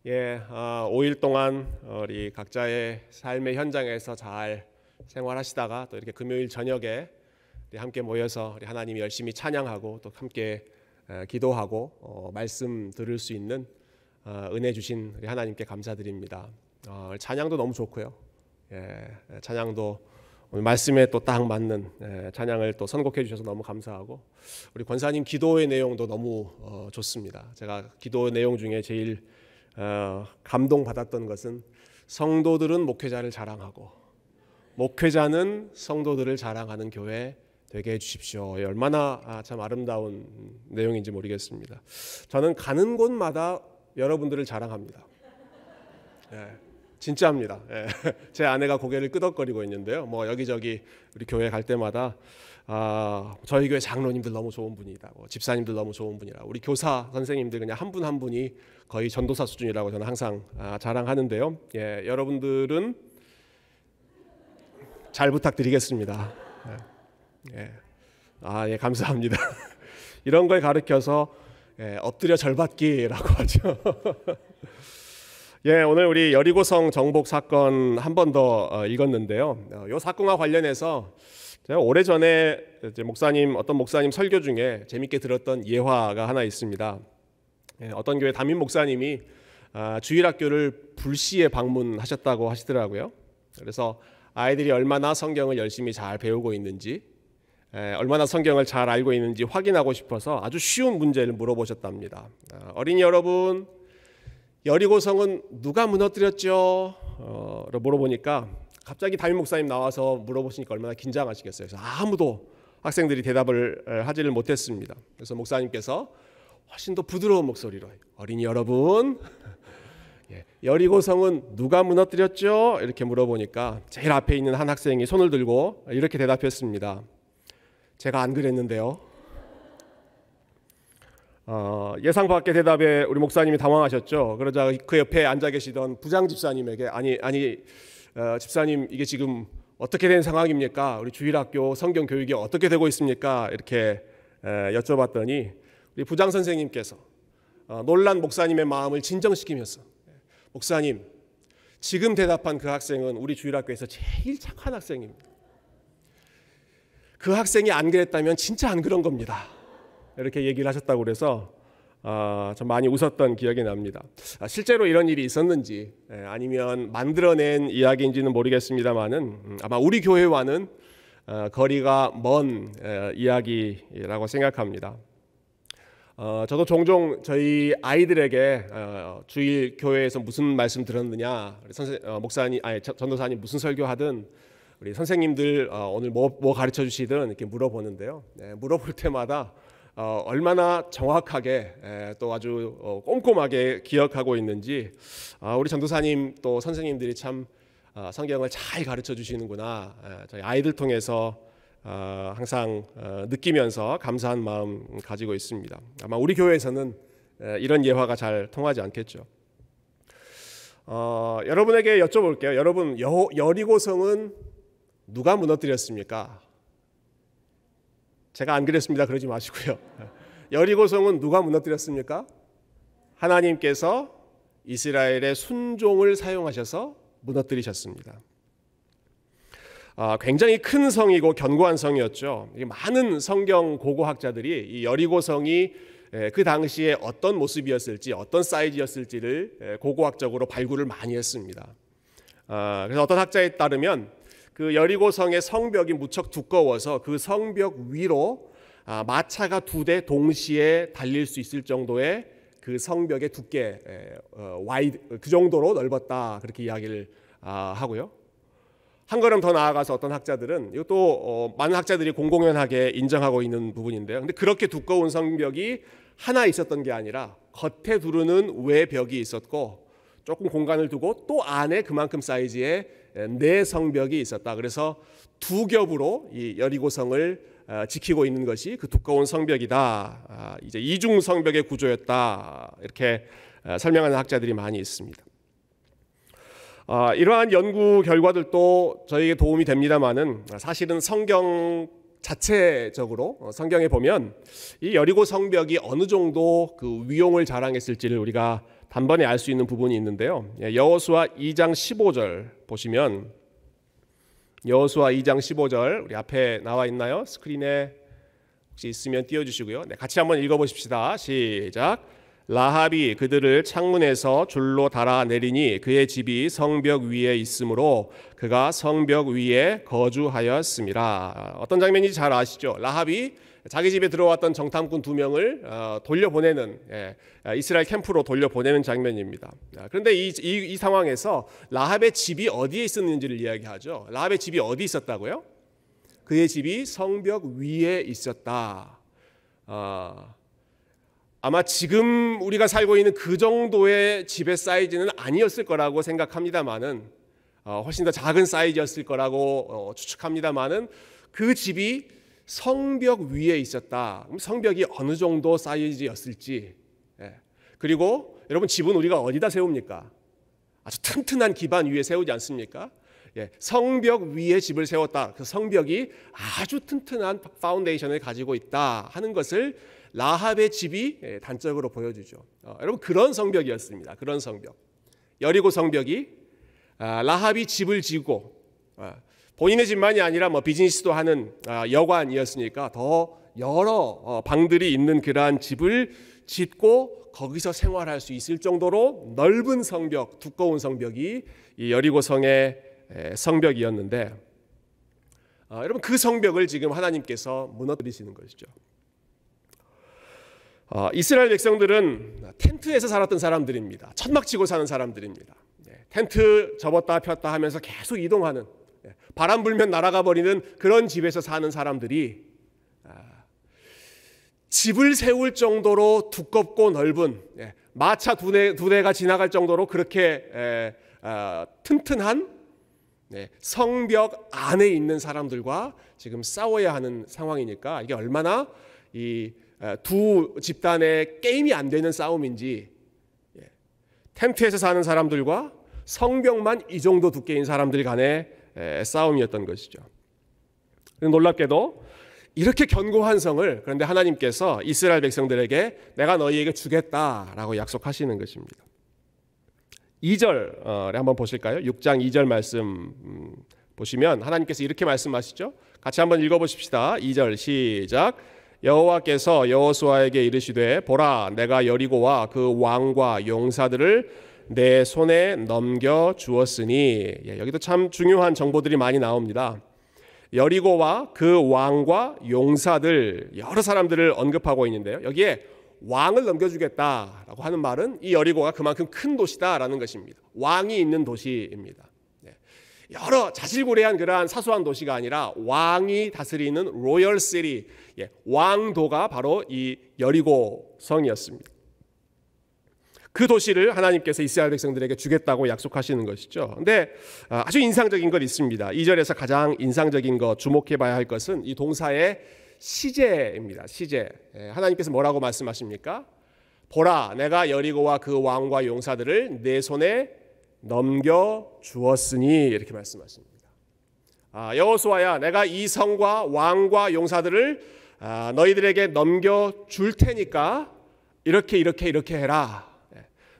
5일 동안 우리 각자의 삶의 현장에서 잘 생활하시다가 또 이렇게 금요일 저녁에 우리 함께 모여서 우리 하나님 열심히 찬양하고 또 함께 기도하고 말씀 들을 수 있는 은혜 주신 우리 하나님께 감사드립니다. 찬양도 너무 좋고요. 찬양도 오늘 말씀에 또 딱 맞는 찬양을 또 선곡해 주셔서 너무 감사하고 우리 권사님 기도의 내용도 너무 좋습니다. 제가 기도 내용 중에 제일 감동받았던 것은 성도들은 목회자를 자랑하고 목회자는 성도들을 자랑하는 교회 되게 해주십시오. 얼마나 참 아름다운 내용인지 모르겠습니다. 저는 가는 곳마다 여러분들을 자랑합니다. 진짜입니다. 제 아내가 고개를 끄덕거리고 있는데요. 여기저기 우리 교회 갈 때마다 저희 교회 장로님들 너무 좋은 분이다, 집사님들 너무 좋은 분이라, 우리 교사 선생님들 그냥 한 분 한 분이 거의 전도사 수준이라고 저는 항상 자랑하는데요. 여러분들은 잘 부탁드리겠습니다. 감사합니다. 이런 걸 가르쳐서 엎드려 절받기라고 하죠. 오늘 우리 여리고성 정복 사건 한 번 더 읽었는데요. 이 사건과 관련해서 제가 오래전에 어떤 목사님 설교 중에 재밌게 들었던 예화가 하나 있습니다. 어떤 교회 담임 목사님이 주일학교를 불시에 방문하셨다고 하시더라고요. 그래서 아이들이 얼마나 성경을 열심히 잘 배우고 있는지, 얼마나 성경을 잘 알고 있는지 확인하고 싶어서 아주 쉬운 문제를 물어보셨답니다. 어린이 여러분, 여리고성은 누가 무너뜨렸죠? 물어보니까 갑자기 담임 목사님 나와서 물어보시니까 얼마나 긴장하시겠어요. 그래서 아무도 학생들이 대답을 하지를 못했습니다. 그래서 목사님께서 훨씬 더 부드러운 목소리로, 어린이 여러분, 여리고성은 누가 무너뜨렸죠? 이렇게 물어보니까 제일 앞에 있는 한 학생이 손을 들고 이렇게 대답했습니다. 제가 안 그랬는데요. 예상 밖의 대답에 우리 목사님이 당황하셨죠. 그러자 그 옆에 앉아 계시던 부장 집사님에게 집사님, 이게 지금 어떻게 된 상황입니까? 우리 주일학교 성경 교육이 어떻게 되고 있습니까? 이렇게 여쭤봤더니 우리 부장 선생님께서 놀란 목사님의 마음을 진정시키면서, 목사님, 지금 대답한 그 학생은 우리 주일학교에서 제일 착한 학생입니다. 그 학생이 안 그랬다면 진짜 안 그런 겁니다. 이렇게 얘기를 하셨다고 그래서 좀 많이 웃었던 기억이 납니다. 실제로 이런 일이 있었는지 아니면 만들어낸 이야기인지는 모르겠습니다만은 아마 우리 교회와는 거리가 먼 이야기라고 생각합니다. 저도 종종 저희 아이들에게 주일 교회에서 무슨 말씀 들었느냐, 전도사님 무슨 설교하든 우리 선생님들 오늘 뭐 가르쳐 주시든 이렇게 물어보는데요. 물어볼 때마다 얼마나 정확하게 또 아주 꼼꼼하게 기억하고 있는지 우리 전도사님 또 선생님들이 참 성경을 잘 가르쳐 주시는구나, 저희 아이들 통해서 항상 느끼면서 감사한 마음 가지고 있습니다. 아마 우리 교회에서는 이런 예화가 잘 통하지 않겠죠. 여러분에게 여쭤볼게요. 여러분, 여리고성은 누가 무너뜨렸습니까? 제가 안 그랬습니다 그러지 마시고요. 여리고성은 누가 무너뜨렸습니까? 하나님께서 이스라엘의 순종을 사용하셔서 무너뜨리셨습니다. 굉장히 큰 성이고 견고한 성이었죠. 많은 성경 고고학자들이 이 여리고성이 그 당시에 어떤 모습이었을지, 어떤 사이즈였을지를 고고학적으로 발굴을 많이 했습니다. 그래서 어떤 학자에 따르면 그 여리고성의 성벽이 무척 두꺼워서 그 성벽 위로 마차가 2대 동시에 달릴 수 있을 정도의 그 성벽의 두께, 그 정도로 넓었다, 그렇게 이야기를 하고요. 한 걸음 더 나아가서 어떤 학자들은, 이것도 많은 학자들이 공공연하게 인정하고 있는 부분인데요. 근데 그렇게 두꺼운 성벽이 하나 있었던 게 아니라 겉에 두르는 외벽이 있었고 조금 공간을 두고 또 안에 그만큼 사이즈의 내 성벽이 있었다. 그래서 두 겹으로 이 여리고성을 지키고 있는 것이 그 두꺼운 성벽이다. 이제 이중 성벽의 구조였다. 이렇게 설명하는 학자들이 많이 있습니다. 이러한 연구 결과들도 저에게 도움이 됩니다만은 사실은 성경 자체적으로 성경에 보면 이 여리고 성벽이 어느 정도 그 위용을 자랑했을지를 우리가 단번에 알 수 있는 부분이 있는데요. 여호수아 2장 15절 보시면 여호수아 2장 15절 우리 앞에 나와 있나요? 스크린에 혹시 있으면 띄워주시고요. 네, 같이 한번 읽어보십시다. 시작. 라합이 그들을 창문에서 줄로 달아 내리니 그의 집이 성벽 위에 있으므로 그가 성벽 위에 거주하였습니다. 어떤 장면인지 잘 아시죠? 라합이 자기 집에 들어왔던 정탐꾼 2명을 돌려보내는 이스라엘 캠프로 돌려보내는 장면입니다. 그런데 이 상황에서 라합의 집이 어디에 있었는지를 이야기하죠. 라합의 집이 어디 있었다고요? 그의 집이 성벽 위에 있었다. 아마 지금 우리가 살고 있는 그 정도의 집의 사이즈는 아니었을 거라고 생각합니다만은 훨씬 더 작은 사이즈였을 거라고 추측합니다만은 그 집이 성벽 위에 있었다. 그럼 성벽이 어느 정도 사이즈였을지. 그리고 여러분 집은 우리가 어디다 세웁니까? 아주 튼튼한 기반 위에 세우지 않습니까? 성벽 위에 집을 세웠다. 그 성벽이 아주 튼튼한 파운데이션을 가지고 있다 하는 것을 라합의 집이 단적으로 보여주죠. 여러분 그런 성벽이었습니다. 그런 성벽. 여리고 성벽이 라합이 집을 지고 본인의 집만이 아니라 비즈니스도 하는 여관이었으니까 더 여러 방들이 있는 그러한 집을 짓고 거기서 생활할 수 있을 정도로 넓은 성벽, 두꺼운 성벽이 이 여리고 성의 성벽이었는데 여러분 그 성벽을 지금 하나님께서 무너뜨리시는 것이죠. 이스라엘 백성들은 텐트에서 살았던 사람들입니다. 천막 치고 사는 사람들입니다. 텐트 접었다 폈다 하면서 계속 이동하는, 바람 불면 날아가 버리는 그런 집에서 사는 사람들이 집을 세울 정도로 두껍고 넓은, 마차 두 대가 지나갈 정도로 그렇게 튼튼한 성벽 안에 있는 사람들과 지금 싸워야 하는 상황이니까 이게 얼마나 이 두 집단의 게임이 안 되는 싸움인지, 텐트에서 사는 사람들과 성벽만 이 정도 두께인 사람들 간의 싸움이었던 것이죠. 놀랍게도 이렇게 견고한 성을 그런데 하나님께서 이스라엘 백성들에게 내가 너희에게 주겠다라고 약속하시는 것입니다. 2절에 한번 보실까요? 6장 2절 말씀 보시면 하나님께서 이렇게 말씀하시죠. 같이 한번 읽어보십시다. 2절 시작. 여호와께서 여호수아에게 이르시되 보라 내가 여리고와 그 왕과 용사들을 내 손에 넘겨 주었으니, 여기도 참 중요한 정보들이 많이 나옵니다. 여리고와 그 왕과 용사들, 여러 사람들을 언급하고 있는데요. 여기에 왕을 넘겨주겠다라고 하는 말은 이 여리고가 그만큼 큰 도시다라는 것입니다. 왕이 있는 도시입니다. 여러 자질구레한 그러한 사소한 도시가 아니라 왕이 다스리는 로열 시티, 왕도가 바로 이 여리고 성이었습니다. 그 도시를 하나님께서 이스라엘 백성들에게 주겠다고 약속하시는 것이죠. 그런데 아주 인상적인 것 있습니다. 2절에서 가장 인상적인 것, 주목해 봐야 할 것은 이 동사의 시제입니다. 시제. 하나님께서 뭐라고 말씀하십니까? 보라 내가 여리고와 그 왕과 용사들을 내 손에 넘겨 주었으니, 이렇게 말씀하십니다. 여호수아야 내가 이 성과 왕과 용사들을 너희들에게 넘겨 줄 테니까 이렇게 해라.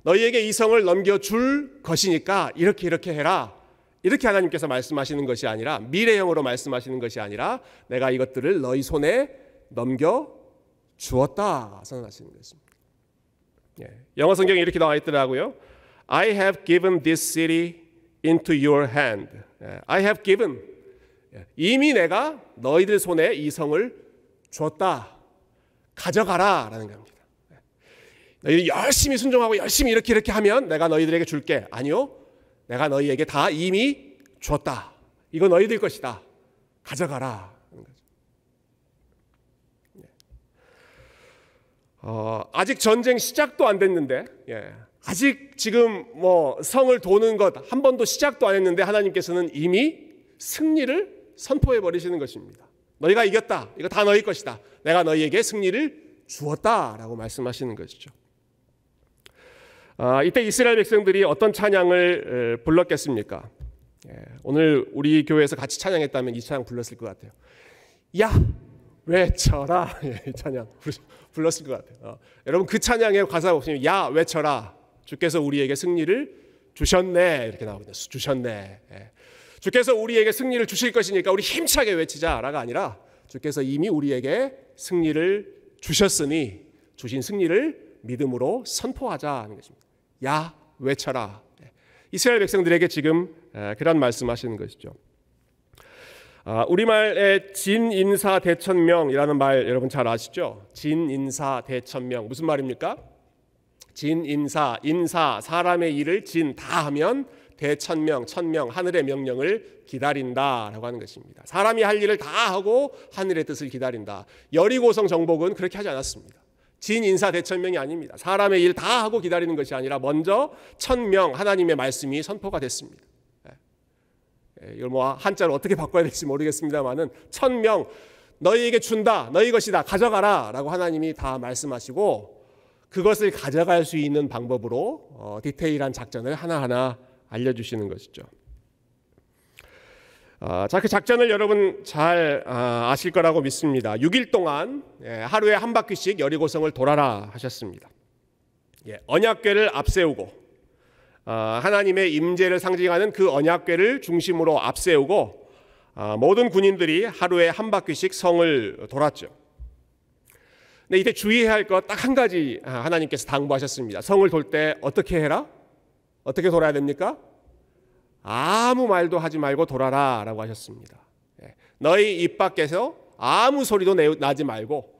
너희에게 이 성을 넘겨 줄 것이니까 이렇게 해라. 이렇게 하나님께서 말씀하시는 것이 아니라, 미래형으로 말씀하시는 것이 아니라 내가 이것들을 너희 손에 넘겨 주었다 선언하시는 것입니다. 영어 성경에 이렇게 나와 있더라고요. I have given this city into your hand. I have given. 이미 내가 너희들 손에 이 성을 줬다. 가져가라 라는 겁니다. 너희들이 열심히 순종하고 열심히 이렇게 하면 내가 너희들에게 줄게. 아니요. 내가 너희에게 다 이미 줬다. 이거 너희들 것이다. 가져가라. 하는 거죠. 아직 전쟁 시작도 안 됐는데, 아직 지금 성을 도는 것 한 번도 시작도 안 했는데 하나님께서는 이미 승리를 선포해 버리시는 것입니다. 너희가 이겼다. 이거 다 너희 것이다. 내가 너희에게 승리를 주었다라고 말씀하시는 것이죠. 이때 이스라엘 백성들이 어떤 찬양을 불렀겠습니까? 오늘 우리 교회에서 같이 찬양했다면 이 찬양 불렀을 것 같아요. 야 외쳐라. 이 찬양 불렀을 것 같아요. 여러분 그 찬양의 가사 보시면 야 외쳐라. 주께서 우리에게 승리를 주셨네. 이렇게 나오거든요. 주셨네. 주께서 우리에게 승리를 주실 것이니까 우리 힘차게 외치자라가 아니라 주께서 이미 우리에게 승리를 주셨으니 주신 승리를 믿음으로 선포하자는 것입니다. 야 외쳐라. 이스라엘 백성들에게 지금 그런 말씀하시는 것이죠. 우리말의 진인사대천명이라는 말 여러분 잘 아시죠? 진인사대천명 무슨 말입니까? 진인사, 인사, 사람의 일을 진 다 하면 대천명, 천명, 하늘의 명령을 기다린다라고 하는 것입니다. 사람이 할 일을 다 하고 하늘의 뜻을 기다린다. 여리고성 정복은 그렇게 하지 않았습니다. 진인사 대천명이 아닙니다. 사람의 일 다 하고 기다리는 것이 아니라 먼저 천명, 하나님의 말씀이 선포가 됐습니다. 이걸 뭐 한자로 어떻게 바꿔야 될지 모르겠습니다만은 천명 너희에게 준다, 너희 것이다, 가져가라라고 하나님이 다 말씀하시고 그것을 가져갈 수 있는 방법으로 디테일한 작전을 하나하나 알려주시는 것이죠. 자, 그 작전을 여러분 잘 아실 거라고 믿습니다. 6일 동안 하루에 한 바퀴씩 여리고성을 돌아라 하셨습니다. 언약궤를 앞세우고 하나님의 임재를 상징하는 그 언약궤를 중심으로 앞세우고 모든 군인들이 하루에 한 바퀴씩 성을 돌았죠. 근데 이때 주의해야 할 것 딱 한 가지 하나님께서 당부하셨습니다. 성을 돌 때 어떻게 해라? 어떻게 돌아야 됩니까? 아무 말도 하지 말고 돌아라 라고 하셨습니다. 너희 입 밖에서 아무 소리도 나지 말고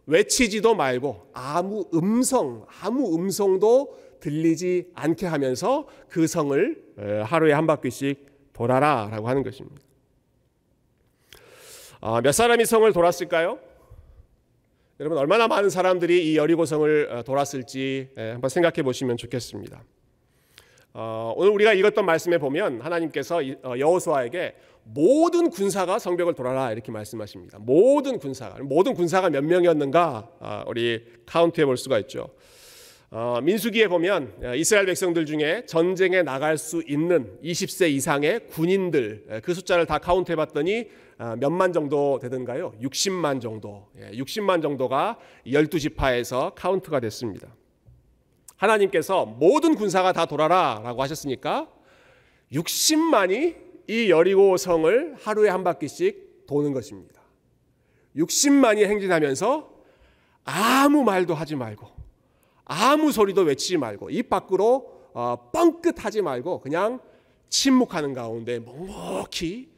외치지도 말고 아무 음성도 들리지 않게 하면서 그 성을 하루에 한 바퀴씩 돌아라 라고 하는 것입니다. 몇 사람이 성을 돌았을까요? 여러분 얼마나 많은 사람들이 이 여리고성을 돌았을지 한번 생각해 보시면 좋겠습니다. 오늘 우리가 읽었던 말씀에 보면 하나님께서 여호수아에게 모든 군사가 성벽을 돌아라 이렇게 말씀하십니다. 모든 군사가 몇 명이었는가 우리 카운트해 볼 수가 있죠. 민수기에 보면 이스라엘 백성들 중에 전쟁에 나갈 수 있는 20세 이상의 군인들 그 숫자를 다 카운트해 봤더니 몇만 정도 되던가요? 60만 정도. 60만 정도가 12지파에서 카운트가 됐습니다. 하나님께서 모든 군사가 다 돌아라 라고 하셨으니까 60만이 이 여리고성을 하루에 한 바퀴씩 도는 것입니다. 60만이 행진하면서 아무 말도 하지 말고 아무 소리도 외치지 말고 입 밖으로 뻥끗하지 말고 그냥 침묵하는 가운데 묵묵히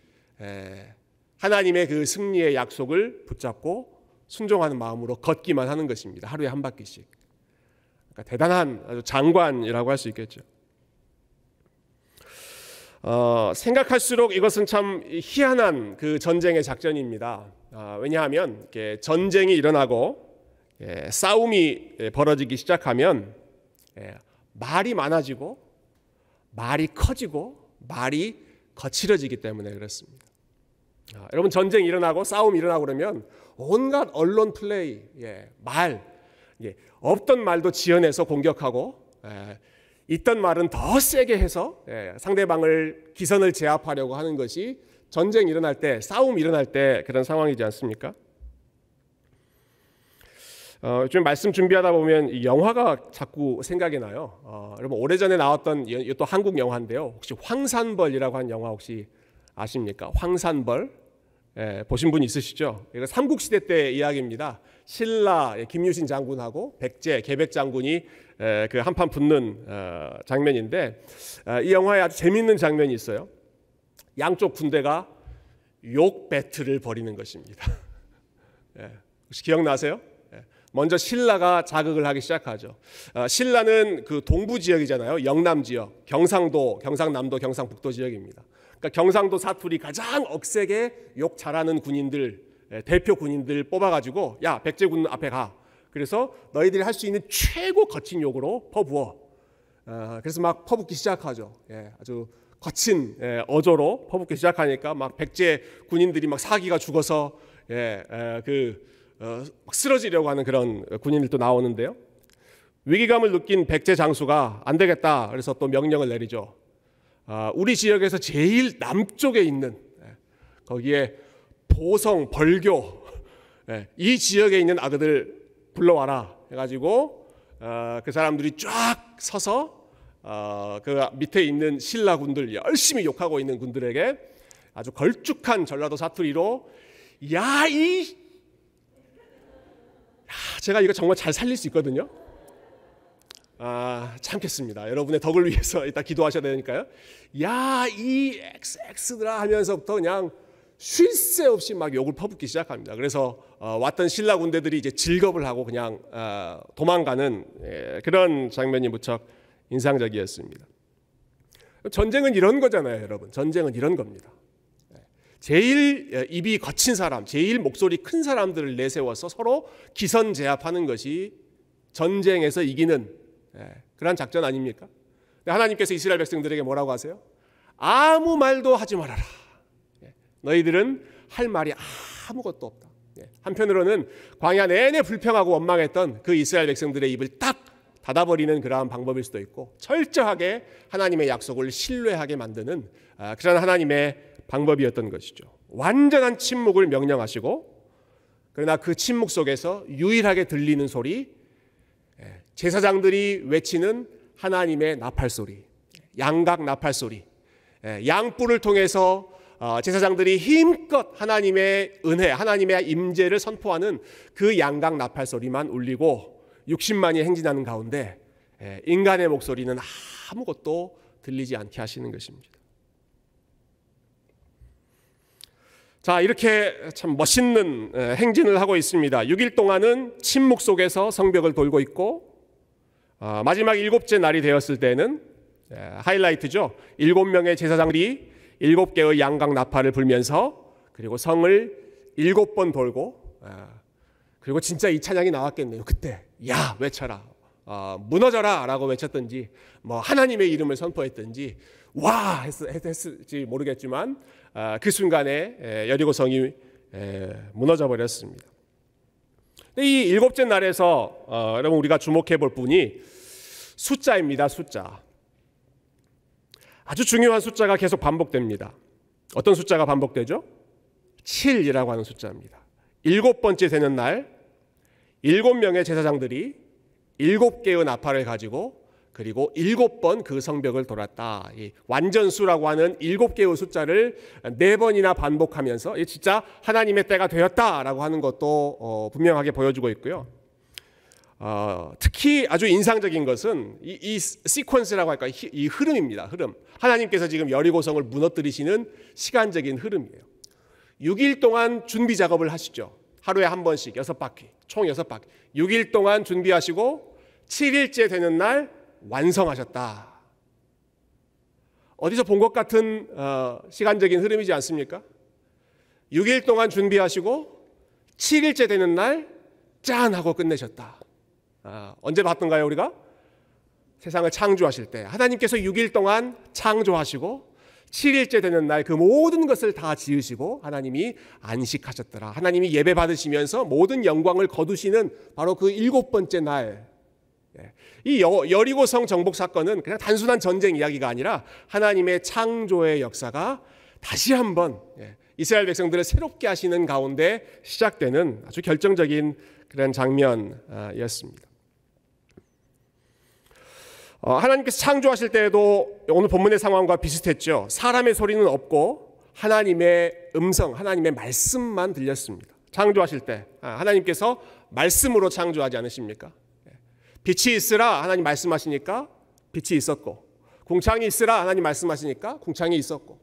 하나님의 그 승리의 약속을 붙잡고 순종하는 마음으로 걷기만 하는 것입니다. 하루에 한 바퀴씩. 그러니까 대단한 아주 장관이라고 할 수 있겠죠. 생각할수록 이것은 참 희한한 그 전쟁의 작전입니다. 왜냐하면 이렇게 전쟁이 일어나고 싸움이 벌어지기 시작하면 말이 많아지고 말이 커지고 말이 거칠어지기 때문에 그렇습니다. 여러분 전쟁이 일어나고 싸움이 일어나고 그러면 온갖 언론 플레이, 없던 말도 지어내서 공격하고 있던 말은 더 세게 해서 상대방을 기선을 제압하려고 하는 것이 전쟁 일어날 때, 싸움 일어날 때 그런 상황이지 않습니까? 좀 말씀 준비하다 보면 이 영화가 자꾸 생각이 나요. 여러분 오래전에 나왔던 또 한국 영화인데요. 혹시 황산벌이라고 하는 영화 혹시 아십니까? 황산벌 보신 분 있으시죠? 이거 삼국시대 때 이야기입니다. 신라 김유신 장군하고 백제 계백 장군이 그 한판 붙는 장면인데 이 영화에 아주 재미있는 장면이 있어요. 양쪽 군대가 욕 배틀을 벌이는 것입니다. 혹시 기억나세요? 먼저 신라가 자극을 하기 시작하죠. 신라는 그 동부 지역이잖아요. 영남 지역, 경상도, 경상남도, 경상북도 지역입니다. 그러니까 경상도 사투리 가장 억세게 욕 잘하는 군인들, 대표 군인들 뽑아가지고 야 백제군 앞에 가. 그래서 너희들이 할 수 있는 최고 거친 욕으로 퍼부어. 그래서 막 퍼붓기 시작하죠. 아주 거친 어조로 퍼붓기 시작하니까 막 백제 군인들이 막 사기가 죽어서 막 쓰러지려고 하는 그런 군인들도 나오는데요. 위기감을 느낀 백제 장수가 안 되겠다. 그래서 또 명령을 내리죠. 우리 지역에서 제일 남쪽에 있는 거기에 보성, 벌교 이 지역에 있는 아그들 불러와라 해가지고 그 사람들이 쫙 서서 그 밑에 있는 신라군들, 열심히 욕하고 있는 군들에게 아주 걸쭉한 전라도 사투리로 제가 이거 정말 잘 살릴 수 있거든요. 참겠습니다. 여러분의 덕을 위해서 이따 기도하셔야 되니까요. 이 XX들아 하면서부터 그냥 쉴 새 없이 막 욕을 퍼붓기 시작합니다. 그래서 왔던 신라 군대들이 이제 질겁을 하고 그냥 도망가는 그런 장면이 무척 인상적이었습니다. 전쟁은 이런 거잖아요, 여러분. 전쟁은 이런 겁니다. 제일 입이 거친 사람, 제일 목소리 큰 사람들을 내세워서 서로 기선제압하는 것이 전쟁에서 이기는 그런 작전 아닙니까? 하나님께서 이스라엘 백성들에게 뭐라고 하세요? 아무 말도 하지 말아라. 너희들은 할 말이 아무것도 없다. 한편으로는 광야 내내 불평하고 원망했던 그 이스라엘 백성들의 입을 딱 닫아버리는 그러한 방법일 수도 있고, 철저하게 하나님의 약속을 신뢰하게 만드는 그런 하나님의 방법이었던 것이죠. 완전한 침묵을 명령하시고, 그러나 그 침묵 속에서 유일하게 들리는 소리, 제사장들이 외치는 하나님의 나팔 소리, 양각 나팔 소리, 양뿔을 통해서 제사장들이 힘껏 하나님의 은혜, 하나님의 임재를 선포하는 그 양각 나팔 소리만 울리고 60만이 행진하는 가운데 인간의 목소리는 아무것도 들리지 않게 하시는 것입니다. 자, 이렇게 참 멋있는 행진을 하고 있습니다. 6일 동안은 침묵 속에서 성벽을 돌고 있고, 마지막 7째 날이 되었을 때는 하이라이트죠. 7명의 제사장들이 7개의 양각 나팔을 불면서, 그리고 성을 7번 돌고, 그리고 진짜 이 찬양이 나왔겠네요. 그때 외쳐라, 무너져라 라고 외쳤든지, 뭐 하나님의 이름을 선포했든지 와 했을지 모르겠지만 그 순간에 여리고성이 무너져 버렸습니다. 이 7째 날에서 여러분 우리가 주목해 볼 분이 숫자입니다. 숫자. 아주 중요한 숫자가 계속 반복됩니다. 어떤 숫자가 반복되죠? 7이라고 하는 숫자입니다. 7번째 되는 날 7명의 제사장들이 7개의 나팔을 가지고, 그리고 7번 그 성벽을 돌았다. 이 완전수라고 하는 7개의 숫자를 4번이나 반복하면서 진짜 하나님의 때가 되었다라고 하는 것도 분명하게 보여주고 있고요. 특히 아주 인상적인 것은 이 시퀀스라고 할까요? 이 흐름입니다. 흐름. 하나님께서 지금 여리고성을 무너뜨리시는 시간적인 흐름이에요. 6일 동안 준비 작업을 하시죠. 하루에 한 번씩 6바퀴, 총 6바퀴. 6일 동안 준비하시고 7일째 되는 날 완성하셨다. 어디서 본 것 같은 시간적인 흐름이지 않습니까? 6일 동안 준비하시고 7일째 되는 날 짠 하고 끝내셨다. 언제 봤던가요, 우리가? 세상을 창조하실 때 하나님께서 6일 동안 창조하시고 7일째 되는 날 그 모든 것을 다 지으시고 하나님이 안식하셨더라. 하나님이 예배 받으시면서 모든 영광을 거두시는 바로 그 7번째 날. 이 여리고성 정복 사건은 그냥 단순한 전쟁 이야기가 아니라 하나님의 창조의 역사가 다시 한번 이스라엘 백성들을 새롭게 하시는 가운데 시작되는 아주 결정적인 그런 장면이었습니다. 하나님께서 창조하실 때에도 오늘 본문의 상황과 비슷했죠. 사람의 소리는 없고 하나님의 음성, 하나님의 말씀만 들렸습니다. 창조하실 때 하나님께서 말씀으로 창조하지 않으십니까? 빛이 있으라 하나님 말씀하시니까 빛이 있었고, 궁창이 있으라 하나님 말씀하시니까 궁창이 있었고,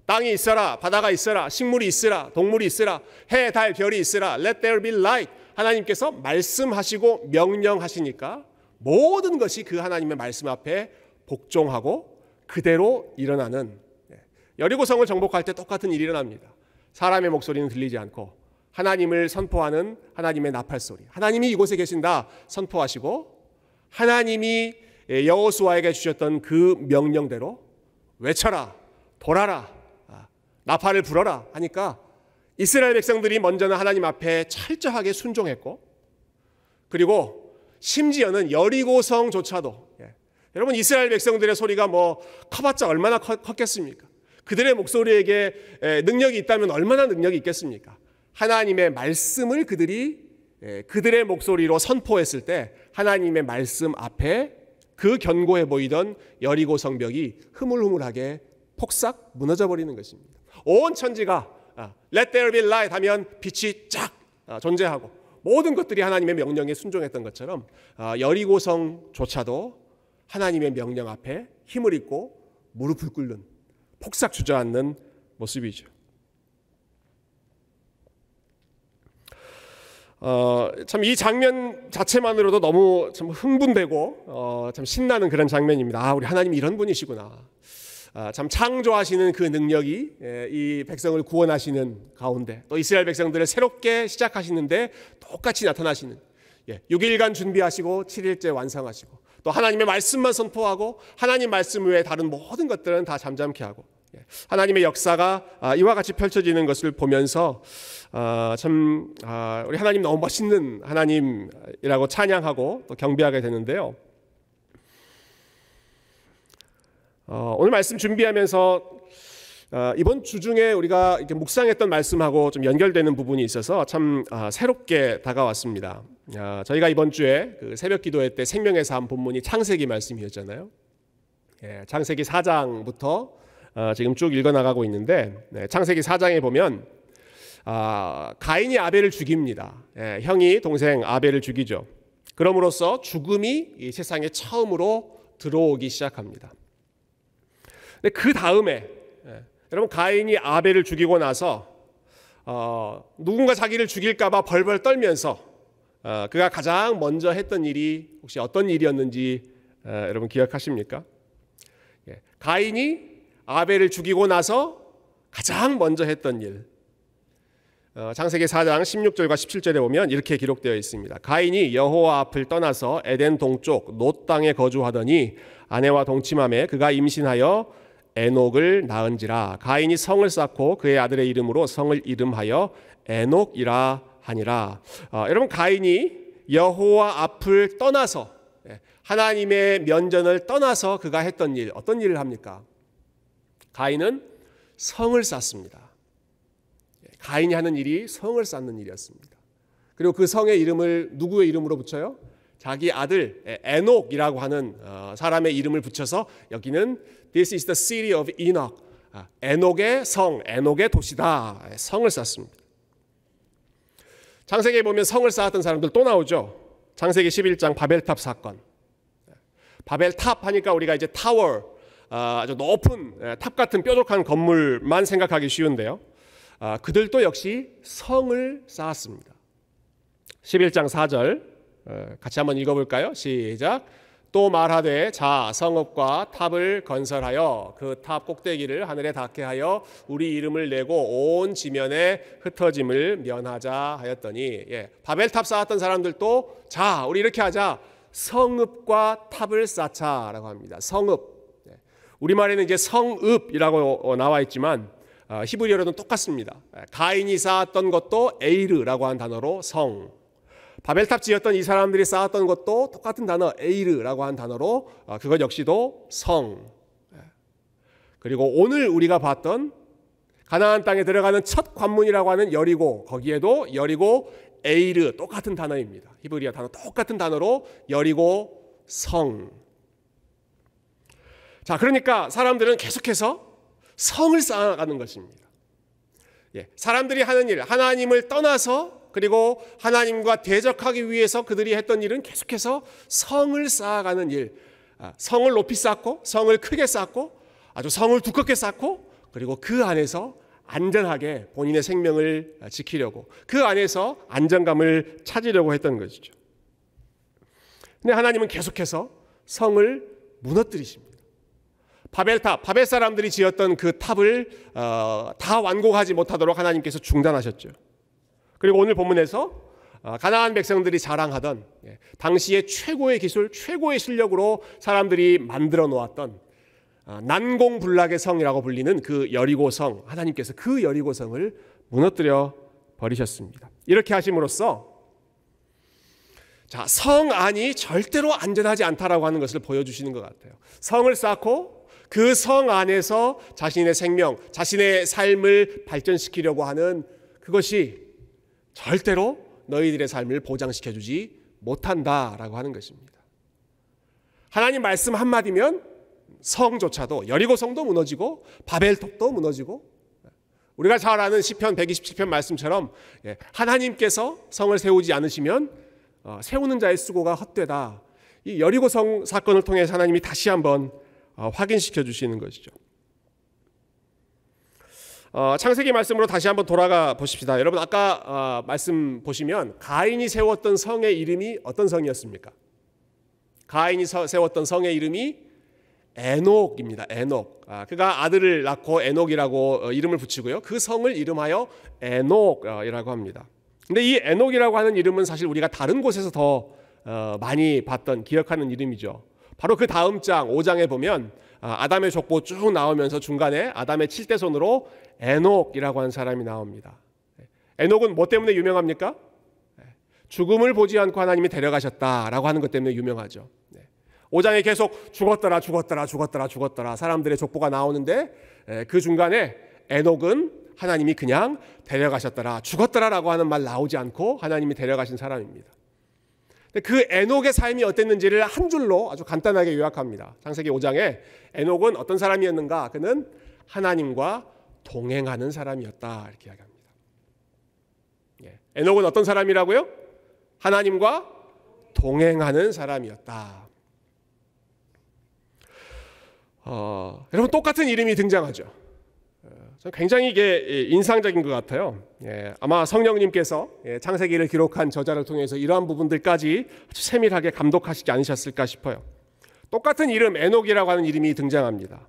땅이 있어라, 바다가 있어라, 식물이 있으라, 동물이 있으라, 해, 달, 별이 있으라, let there be light. 하나님께서 말씀하시고 명령하시니까 모든 것이 그 하나님의 말씀 앞에 복종하고 그대로 일어나는, 여리고성을 정복할 때 똑같은 일이 일어납니다. 사람의 목소리는 들리지 않고 하나님을 선포하는 하나님의 나팔소리, 하나님이 이곳에 계신다 선포하시고, 하나님이 여호수아에게 주셨던 그 명령대로 외쳐라, 돌아라, 나팔을 불어라 하니까 이스라엘 백성들이 먼저는 하나님 앞에 철저하게 순종했고, 그리고 심지어는 여리고성조차도, 여러분 이스라엘 백성들의 소리가 뭐 커봤자 얼마나 컸겠습니까? 그들의 목소리에게 능력이 있다면 얼마나 능력이 있겠습니까? 하나님의 말씀을 그들이 그들의 목소리로 선포했을 때 하나님의 말씀 앞에 그 견고해 보이던 여리고 성벽이 흐물흐물하게 폭삭 무너져 버리는 것입니다. 온 천지가 Let there be light 하면 빛이 쫙 존재하고 모든 것들이 하나님의 명령에 순종했던 것처럼 여리고성조차도 하나님의 명령 앞에 힘을 잃고 무릎을 꿇는 폭삭 주저앉는 모습이죠. 참 이 장면 자체만으로도 너무 참 흥분되고 참 신나는 그런 장면입니다. 우리 하나님이 이런 분이시구나. 참 창조하시는 그 능력이 이 백성을 구원하시는 가운데 또 이스라엘 백성들을 새롭게 시작하시는데 똑같이 나타나시는 6일간 준비하시고 7일째 완성하시고 또 하나님의 말씀만 선포하고 하나님 말씀 외에 다른 모든 것들은 다 잠잠케 하고 하나님의 역사가 이와 같이 펼쳐지는 것을 보면서 참 우리 하나님 너무 멋있는 하나님이라고 찬양하고 또 경배하게 되는데요. 오늘 말씀 준비하면서 이번 주 중에 우리가 이렇게 묵상했던 말씀하고 좀 연결되는 부분이 있어서 참 새롭게 다가왔습니다. 저희가 이번 주에 그 새벽 기도회 때 생명의 삶 본문이 창세기 말씀이었잖아요. 창세기 4장부터 지금 쭉 읽어나가고 있는데 창세기 4장에 보면 가인이 아벨을 죽입니다. 형이 동생 아벨을 죽이죠. 그럼으로써 죽음이 이 세상에 처음으로 들어오기 시작합니다. 근데 그 다음에 여러분 가인이 아벨을 죽이고 나서 누군가 자기를 죽일까 봐 벌벌 떨면서 그가 가장 먼저 했던 일이 혹시 어떤 일이었는지 여러분 기억하십니까? 가인이 아벨을 죽이고 나서 가장 먼저 했던 일, 창세기 4장 16절과 17절에 보면 이렇게 기록되어 있습니다. 가인이 여호와 앞을 떠나서 에덴 동쪽 놋 땅에 거주하더니 아내와 동침함에 그가 임신하여 에녹을 낳은지라. 가인이 성을 쌓고 그의 아들의 이름으로 성을 이름하여 에녹이라 하니라. 여러분 가인이 여호와 앞을 떠나서 하나님의 면전을 떠나서 그가 했던 일, 어떤 일을 합니까? 가인은 성을 쌓습니다. 가인이 하는 일이 성을 쌓는 일이었습니다. 그리고 그 성의 이름을 누구의 이름으로 붙여요? 자기 아들 에녹이라고 하는 사람의 이름을 붙여서 여기는 This is the city of Enoch. 에녹의 성, 에녹의 도시다. 성을 쌓습니다. 창세기에 보면 성을 쌓았던 사람들 또 나오죠. 창세기 11장 바벨탑 사건. 바벨탑 하니까 우리가 이제 타워, 아주 높은 탑 같은 뾰족한 건물만 생각하기 쉬운데요. 그들도 역시 성을 쌓았습니다. 11장 4절 같이 한번 읽어볼까요? 시작. 또 말하되 자 성읍과 탑을 건설하여 그 탑 꼭대기를 하늘에 닿게 하여 우리 이름을 내고 온 지면에 흩어짐을 면하자 하였더니 바벨탑 쌓았던 사람들도 자 우리 이렇게 하자 성읍과 탑을 쌓자라고 합니다. 성읍 우리말에는 이제 성읍이라고 나와 있지만 히브리어로는 똑같습니다. 가인이 쌓았던 것도 에이르라고 하는 단어로 성. 바벨탑 지었던 이 사람들이 쌓았던 것도 똑같은 단어 에이르라고 하는 단어로 그것 역시도 성. 그리고 오늘 우리가 봤던 가나안 땅에 들어가는 첫 관문이라고 하는 여리고, 거기에도 여리고 에이르 똑같은 단어입니다. 히브리어 단어 똑같은 단어로 여리고 성. 자, 그러니까 사람들은 계속해서 성을 쌓아가는 것입니다. 사람들이 하는 일, 하나님을 떠나서 그리고 하나님과 대적하기 위해서 그들이 했던 일은 계속해서 성을 쌓아가는 일. 성을 높이 쌓고 성을 크게 쌓고 아주 성을 두껍게 쌓고 그리고 그 안에서 안전하게 본인의 생명을 지키려고 그 안에서 안정감을 찾으려고 했던 것이죠. 근데 하나님은 계속해서 성을 무너뜨리십니다. 바벨탑, 바벨 사람들이 지었던 그 탑을 다 완공하지 못하도록 하나님께서 중단하셨죠. 그리고 오늘 본문에서 가나안 백성들이 자랑하던 당시의 최고의 기술, 최고의 실력으로 사람들이 만들어 놓았던 난공불락의 성이라고 불리는 그 여리고성, 하나님께서 그 여리고성을 무너뜨려 버리셨습니다. 이렇게 하심으로써 자, 성 안이 절대로 안전하지 않다라고 하는 것을 보여주시는 것 같아요. 성을 쌓고 그 성 안에서 자신의 생명, 자신의 삶을 발전시키려고 하는 그것이 절대로 너희들의 삶을 보장시켜주지 못한다라고 하는 것입니다. 하나님 말씀 한마디면 성조차도, 여리고 성도 무너지고 바벨탑도 무너지고, 우리가 잘 아는 시편 127편 말씀처럼 하나님께서 성을 세우지 않으시면 세우는 자의 수고가 헛되다. 이 여리고 성 사건을 통해서 하나님이 다시 한번 확인시켜 주시는 것이죠. 창세기 말씀으로 다시 한번 돌아가 보십시다. 여러분, 아까 말씀 보시면 가인이 세웠던 성의 이름이 어떤 성이었습니까? 가인이 세웠던 성의 이름이 에녹입니다. 에녹. 그가 아들을 낳고 에녹이라고 이름을 붙이고요. 그 성을 이름하여 에녹이라고 합니다. 근데 이 에녹이라고 하는 이름은 사실 우리가 다른 곳에서 더 많이 봤던, 기억하는 이름이죠. 바로 그 다음 장 5장에 보면 아담의 족보 쭉 나오면서 중간에 아담의 7대손으로 에녹이라고 하는 사람이 나옵니다. 에녹은 뭐 때문에 유명합니까? 죽음을 보지 않고 하나님이 데려가셨다라고 하는 것 때문에 유명하죠. 5장에 계속 죽었더라 사람들의 족보가 나오는데 그 중간에 에녹은 하나님이 그냥 데려가셨더라, 죽었더라라고 하는 말 나오지 않고 하나님이 데려가신 사람입니다. 그 에녹의 삶이 어땠는지를 한 줄로 아주 간단하게 요약합니다. 창세기 5장에 에녹은 어떤 사람이었는가? 그는 하나님과 동행하는 사람이었다, 이렇게 이야기합니다. 에녹은 어떤 사람이라고요? 하나님과 동행하는 사람이었다. 여러분, 똑같은 이름이 등장하죠. 굉장히 이게 인상적인 것 같아요. 아마 성령님께서 창세기를 기록한 저자를 통해서 이러한 부분들까지 아주 세밀하게 감독하시지 않으셨을까 싶어요. 똑같은 이름 에녹이라고 하는 이름이 등장합니다.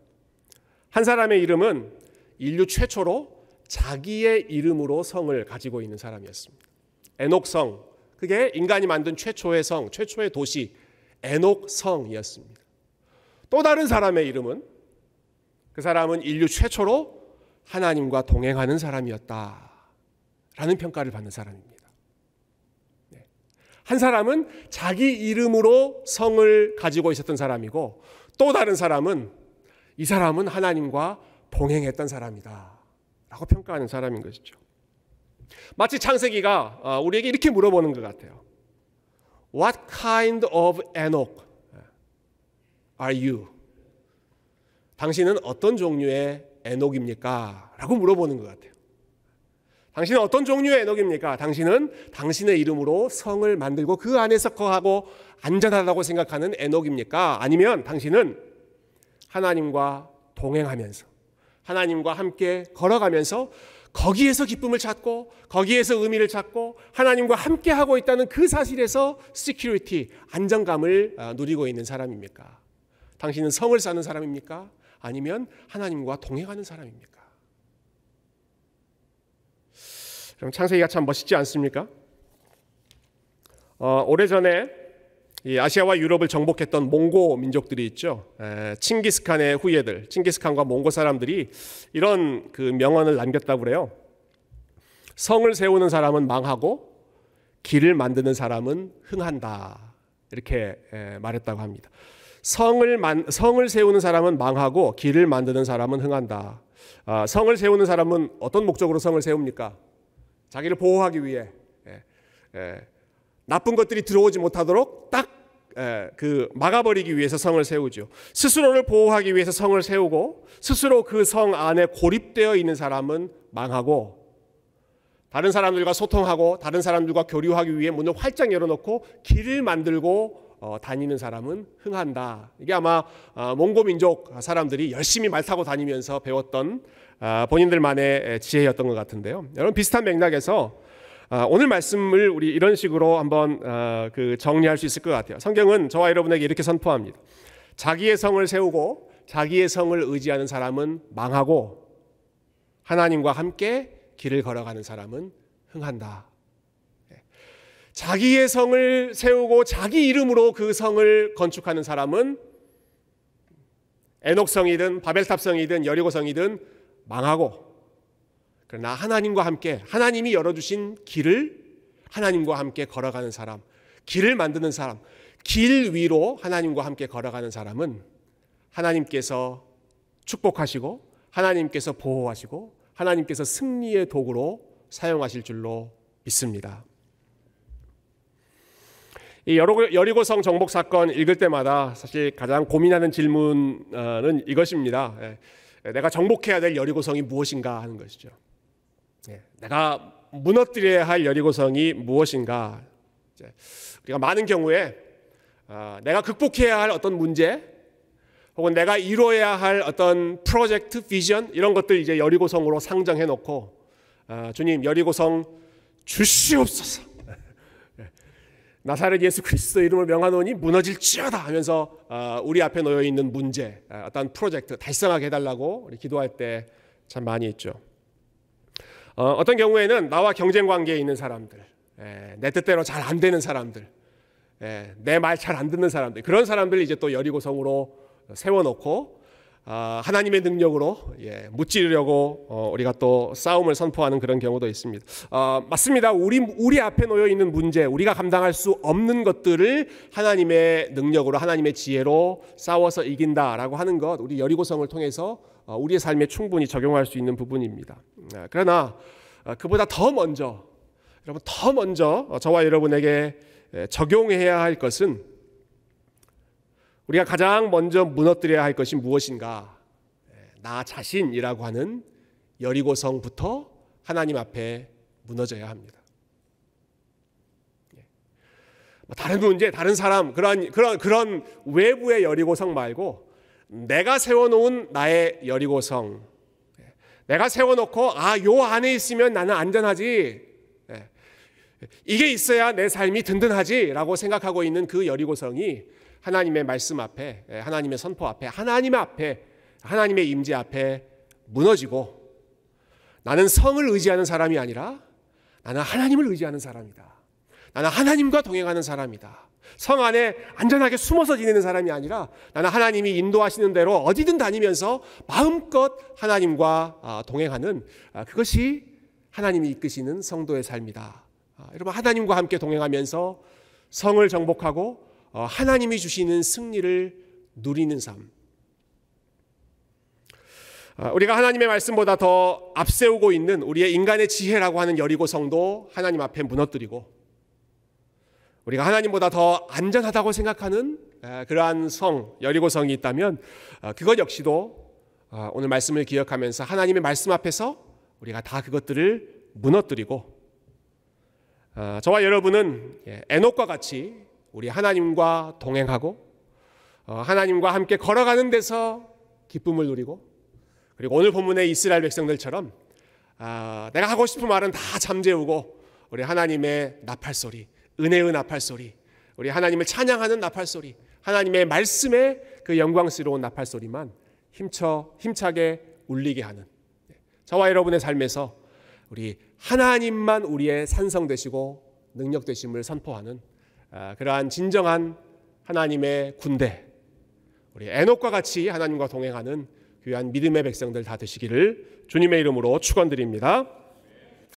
한 사람의 이름은 인류 최초로 자기의 이름으로 성을 가지고 있는 사람이었습니다. 에녹성, 그게 인간이 만든 최초의 성, 최초의 도시 에녹성이었습니다. 또 다른 사람의 이름은, 그 사람은 인류 최초로 하나님과 동행하는 사람이었다라는 평가를 받는 사람입니다. 한 사람은 자기 이름으로 성을 가지고 있었던 사람이고, 또 다른 사람은 이 사람은 하나님과 동행했던 사람이다 라고 평가하는 사람인 것이죠. 마치 창세기가 우리에게 이렇게 물어보는 것 같아요. What kind of Enoch are you? 당신은 어떤 종류의 에녹입니까? 라고 물어보는 것 같아요. 당신은 어떤 종류의 에녹입니까? 당신은 당신의 이름으로 성을 만들고 그 안에서 거하고 안전하다고 생각하는 에녹입니까? 아니면 당신은 하나님과 동행하면서, 하나님과 함께 걸어가면서 거기에서 기쁨을 찾고, 거기에서 의미를 찾고, 하나님과 함께 하고 있다는 그 사실에서 시큐리티, 안정감을 누리고 있는 사람입니까? 당신은 성을 쌓는 사람입니까? 아니면 하나님과 동행하는 사람입니까? 그럼 창세기가 참 멋있지 않습니까? 오래전에 이 아시아와 유럽을 정복했던 몽고 민족들이 있죠. 칭기스칸의 후예들, 칭기스칸과 몽고 사람들이 이런 그 명언을 남겼다고 그래요. 성을 세우는 사람은 망하고 길을 만드는 사람은 흥한다, 이렇게 말했다고 합니다. 성을 세우는 사람은 망하고 길을 만드는 사람은 흥한다. 성을 세우는 사람은 어떤 목적으로 성을 세웁니까? 자기를 보호하기 위해, 나쁜 것들이 들어오지 못하도록 딱 막아버리기 위해서 성을 세우죠. 스스로를 보호하기 위해서 성을 세우고, 스스로 그 성 안에 고립되어 있는 사람은 망하고, 다른 사람들과 소통하고 다른 사람들과 교류하기 위해 문을 활짝 열어놓고 길을 만들고 다니는 사람은 흥한다. 이게 아마 몽고 민족 사람들이 열심히 말 타고 다니면서 배웠던 본인들만의 지혜였던 것 같은데요. 여러분, 비슷한 맥락에서 오늘 말씀을 우리 이런 식으로 한번 정리할 수 있을 것 같아요. 성경은 저와 여러분에게 이렇게 선포합니다. 자기의 성을 세우고 자기의 성을 의지하는 사람은 망하고, 하나님과 함께 길을 걸어가는 사람은 흥한다. 자기의 성을 세우고 자기 이름으로 그 성을 건축하는 사람은 에녹성이든 바벨탑성이든 여리고성이든 망하고, 그러나 하나님과 함께, 하나님이 열어주신 길을 하나님과 함께 걸어가는 사람, 길을 만드는 사람, 길 위로 하나님과 함께 걸어가는 사람은 하나님께서 축복하시고, 하나님께서 보호하시고, 하나님께서 승리의 도구로 사용하실 줄로 믿습니다. 이 여리고성 정복 사건 읽을 때마다 사실 가장 고민하는 질문은 이것입니다. 내가 정복해야 될 여리고성이 무엇인가 하는 것이죠. 내가 무너뜨려야 할 여리고성이 무엇인가. 우리가 많은 경우에 내가 극복해야 할 어떤 문제, 혹은 내가 이루어야 할 어떤 프로젝트, 비전 이런 것들 이제 여리고성으로 상정해 놓고 주님 여리고성 주시옵소서. 나사렛 예수 그리스도 이름을 명하노니 무너질지어다 하면서 우리 앞에 놓여 있는 문제, 어떤 프로젝트 달성하게 해달라고 우리 기도할 때 참 많이 있죠. 어떤 경우에는 나와 경쟁 관계에 있는 사람들, 내 뜻대로 잘 안 되는 사람들, 내 말 잘 안 듣는 사람들, 그런 사람들 이제 또 여리고성으로 세워놓고 하나님의 능력으로 무찌르려고 우리가 또 싸움을 선포하는 그런 경우도 있습니다. 맞습니다. 우리 앞에 놓여 있는 문제, 우리가 감당할 수 없는 것들을 하나님의 능력으로, 하나님의 지혜로 싸워서 이긴다라고 하는 것, 우리 여리고성을 통해서 우리의 삶에 충분히 적용할 수 있는 부분입니다. 그러나 그보다 더 먼저, 여러분 더 먼저 저와 여러분에게 적용해야 할 것은, 우리가 가장 먼저 무너뜨려야 할 것이 무엇인가? 나 자신이라고 하는 여리고성부터 하나님 앞에 무너져야 합니다. 다른 문제, 다른 사람, 그런 외부의 여리고성 말고 내가 세워놓은 나의 여리고성, 내가 세워놓고 요 안에 있으면 나는 안전하지, 이게 있어야 내 삶이 든든하지라고 생각하고 있는 그 여리고성이 하나님의 말씀 앞에, 하나님의 선포 앞에, 하나님 앞에, 하나님의 임재 앞에 무너지고, 나는 성을 의지하는 사람이 아니라 나는 하나님을 의지하는 사람이다. 나는 하나님과 동행하는 사람이다. 성 안에 안전하게 숨어서 지내는 사람이 아니라 나는 하나님이 인도하시는 대로 어디든 다니면서 마음껏 하나님과 동행하는, 그것이 하나님이 이끄시는 성도의 삶이다. 여러분, 하나님과 함께 동행하면서 성을 정복하고 하나님이 주시는 승리를 누리는 삶. 우리가 하나님의 말씀보다 더 앞세우고 있는 우리의 인간의 지혜라고 하는 여리고성도 하나님 앞에 무너뜨리고, 우리가 하나님보다 더 안전하다고 생각하는 그러한 성, 여리고성이 있다면 그것 역시도 오늘 말씀을 기억하면서 하나님의 말씀 앞에서 우리가 다 그것들을 무너뜨리고, 저와 여러분은 에녹과 같이 우리 하나님과 동행하고 하나님과 함께 걸어가는 데서 기쁨을 누리고, 그리고 오늘 본문의 이스라엘 백성들처럼 내가 하고 싶은 말은 다 잠재우고 우리 하나님의 나팔소리, 은혜의 나팔소리, 우리 하나님을 찬양하는 나팔소리, 하나님의 말씀의 그 영광스러운 나팔소리만 힘차게 울리게 하는, 저와 여러분의 삶에서 우리 하나님만 우리의 산성 되시고 능력 되심을 선포하는 그러한 진정한 하나님의 군대, 우리 에녹과 같이 하나님과 동행하는 귀한 믿음의 백성들 다 되시기를 주님의 이름으로 축원드립니다.